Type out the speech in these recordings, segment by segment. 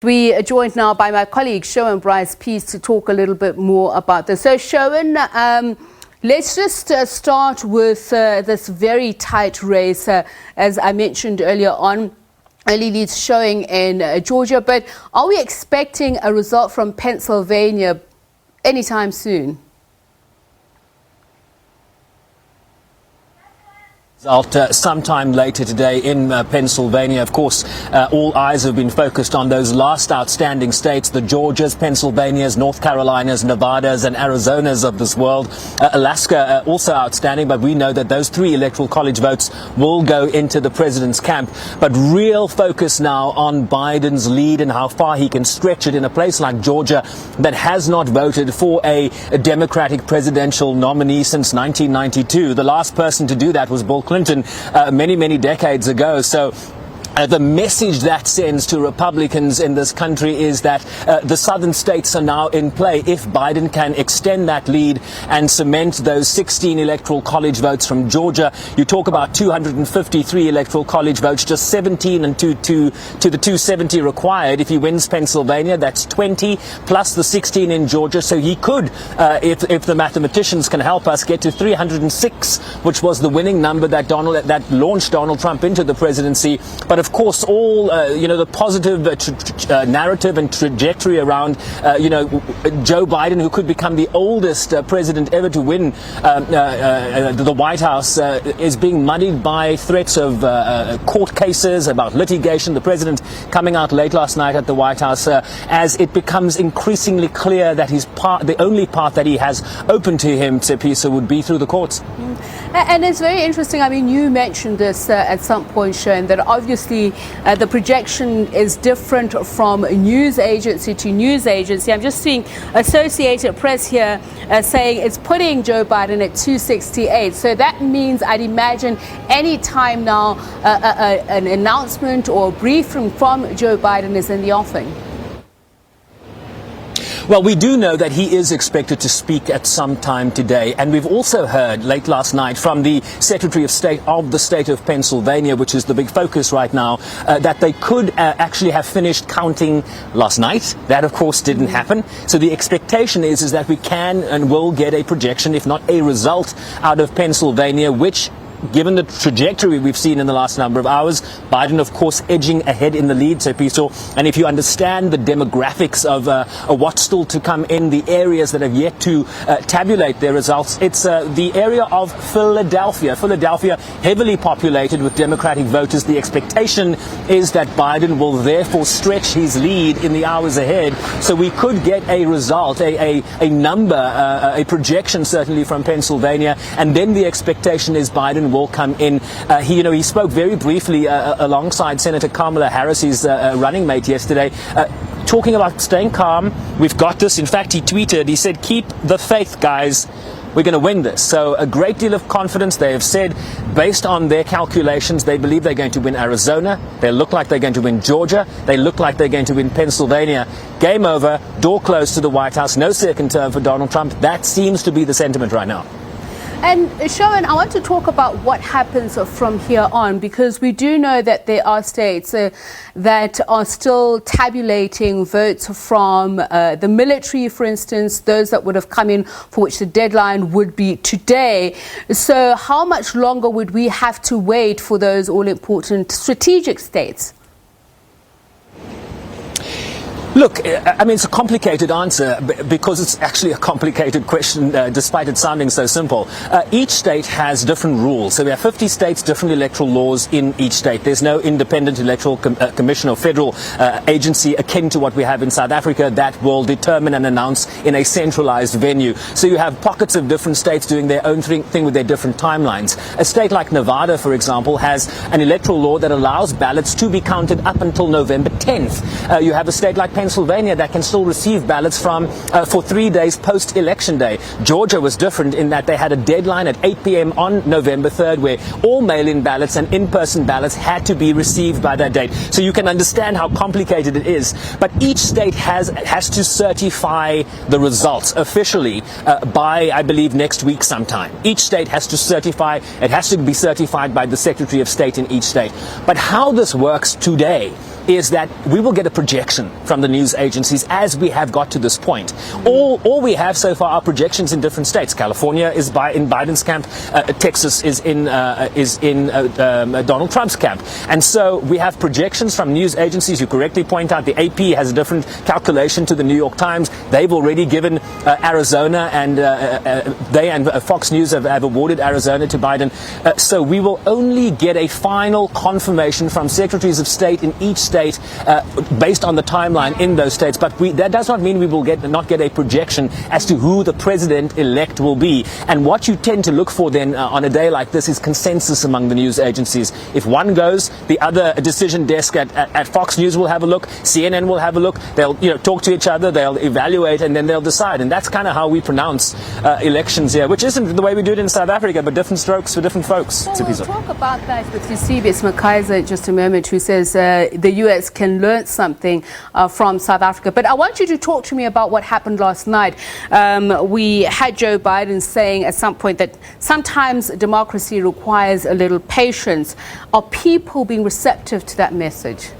We are joined now by my colleague Sherwin Bryce-Pease to talk a little bit more about this. So Sherwin, let's just start with this very tight race, as I mentioned earlier on. Early leads showing in Georgia, but are we expecting a result from Pennsylvania anytime soon? Sometime later today in Pennsylvania. Of course, all eyes have been focused on those last outstanding states, the Georgias, Pennsylvanias, North Carolinas, Nevadas and Arizonas of this world. Alaska also outstanding, but we know that those 3 electoral college votes will go into the president's camp. But real focus now on Biden's lead and how far he can stretch it in a place like Georgia that has not voted for a Democratic presidential nominee since 1992. The last person to do that was Bill Clinton many decades ago. So the message that sends to Republicans in this country is that the southern states are now in play. If Biden can extend that lead and cement those 16 electoral college votes from Georgia, you talk about 253 electoral college votes, just 17 and to the 270 required. If he wins Pennsylvania, that's 20 plus the 16 in Georgia. So he could, if the mathematicians can help us, get to 306, which was the winning number that launched Donald Trump into the presidency. But of course, all the positive narrative and trajectory around Joe Biden, who could become the oldest president ever to win the White House, is being muddied by threats of court cases about litigation. The president coming out late last night at the White House as it becomes increasingly clear that the only path that he has open to him, Tsepisa, would be through the courts. And it's very interesting. I mean, you mentioned this at some point, Sharon, that obviously the projection is different from news agency to news agency. I'm just seeing Associated Press here saying it's putting Joe Biden at 268. So that means, I'd imagine, any time now an announcement or a briefing from Joe Biden is in the offing. Well, we do know that he is expected to speak at some time today. And we've also heard late last night from the Secretary of State of the state of Pennsylvania, which is the big focus right now, that they could actually have finished counting last night. That, of course, didn't happen. So the expectation is that we can and will get a projection, if not a result, out of Pennsylvania, which, given the trajectory we've seen in the last number of hours, Biden, of course, edging ahead in the lead, Tsepisa. And if you understand the demographics of what's still to come in the areas that have yet to tabulate their results, it's the area of Philadelphia. Philadelphia, heavily populated with Democratic voters. The expectation is that Biden will therefore stretch his lead in the hours ahead. So we could get a result, a number, a projection certainly from Pennsylvania. And then the expectation is Biden will come in. He spoke very briefly alongside Senator Kamala Harris, his running mate, yesterday, talking about staying calm. We've got this. In fact, he tweeted, he said, "Keep the faith, guys. We're going to win this." So a great deal of confidence. They have said, based on their calculations, they believe they're going to win Arizona. They look like they're going to win Georgia. They look like they're going to win Pennsylvania. Game over. Door closed to the White House. No second term for Donald Trump. That seems to be the sentiment right now. And Sherwin, I want to talk about what happens from here on, because we do know that there are states that are still tabulating votes from the military, for instance, those that would have come in for which the deadline would be today. So how much longer would we have to wait for those all-important strategic states? Look, I mean, it's a complicated answer because it's actually a complicated question, despite it sounding so simple. Each state has different rules. So we have 50 states, different electoral laws in each state. There's no independent electoral commission or federal agency akin to what we have in South Africa that will determine and announce in a centralized venue. So you have pockets of different states doing their own thing with their different timelines. A state like Nevada, for example, has an electoral law that allows ballots to be counted up until November 10th. You have a state like Pennsylvania that can still receive ballots for 3 days post-election day. Georgia was different in that they had a deadline at 8 p.m. on November 3rd where all mail-in ballots and in-person ballots had to be received by that date. So you can understand how complicated it is. But each state has to certify the results officially by, I believe, next week sometime. Each state has to certify. It has to be certified by the Secretary of State in each state. But how this works today is that we will get a projection from the news agencies as we have got to this point. All we have so far are projections in different states. California is in Biden's camp. Texas is in Donald Trump's camp. And so we have projections from news agencies. You correctly point out the AP has a different calculation to the New York Times. They've already given Arizona, and they and Fox News have awarded Arizona to Biden. So we will only get a final confirmation from secretaries of state in each state based on the timeline in those states. But that does not mean we will not get a projection as to who the president-elect will be. And what you tend to look for then on a day like this is consensus among the news agencies. If one goes, the other decision desk at Fox News will have a look, CNN will have a look, they'll talk to each other, they'll evaluate, and then they'll decide. And that's kind of how we pronounce elections here, which isn't the way we do it in South Africa, but different strokes for different folks. So we'll talk about that with Eusebius McKaiser in just a moment, who says the US can learn something from South Africa. But I want you to talk to me about what happened last night. We had Joe Biden saying at some point that sometimes democracy requires a little patience. Are people being receptive to that message?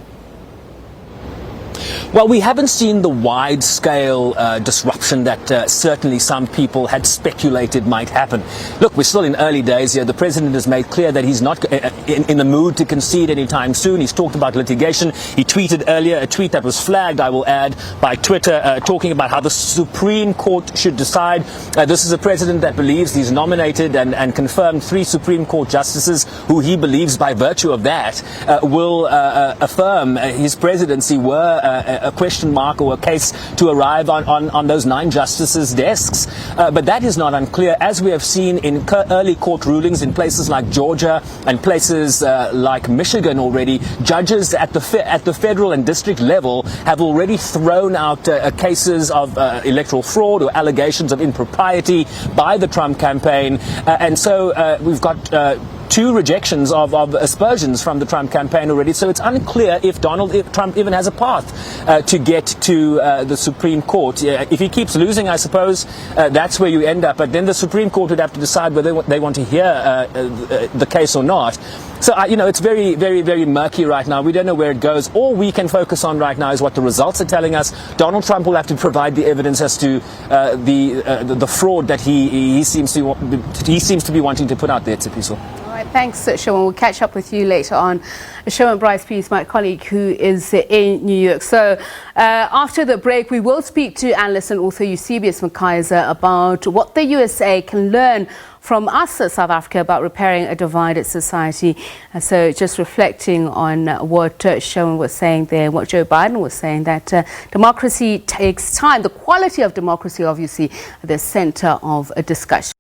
Well, we haven't seen the wide-scale disruption that certainly some people had speculated might happen. Look, we're still in early days here. The president has made clear that he's not in the mood to concede anytime soon. He's talked about litigation. He tweeted earlier a tweet that was flagged, I will add, by Twitter, talking about how the Supreme Court should decide. This is a president that believes he's nominated and confirmed 3 Supreme Court justices who he believes by virtue of that will affirm his presidency were a question mark or a case to arrive on those 9 justices' desks. But that is not unclear, as we have seen in early court rulings in places like Georgia and places like Michigan already. Judges at the federal and district level have already thrown out cases of electoral fraud or allegations of impropriety by the Trump campaign. And so we've got 2 rejections of aspersions from the Trump campaign already. So it's unclear if Donald Trump even has a path to get to the Supreme Court. If he keeps losing, I suppose that's where you end up. But then the Supreme Court would have to decide whether they want to hear the case or not. So, it's very, very, very murky right now. We don't know where it goes. All we can focus on right now is what the results are telling us. Donald Trump will have to provide the evidence as to the fraud that he seems to be wanting to put out there, Tsipiso. Thanks, Sherwin. We'll catch up with you later on. Sherwin Bryce-Pease, my colleague who is in New York. So after the break, we will speak to analyst and author Eusebius McKaiser about what the USA can learn from us at South Africa about repairing a divided society. So just reflecting on what Sherwin was saying there, what Joe Biden was saying, that democracy takes time. The quality of democracy, obviously, at the center of a discussion.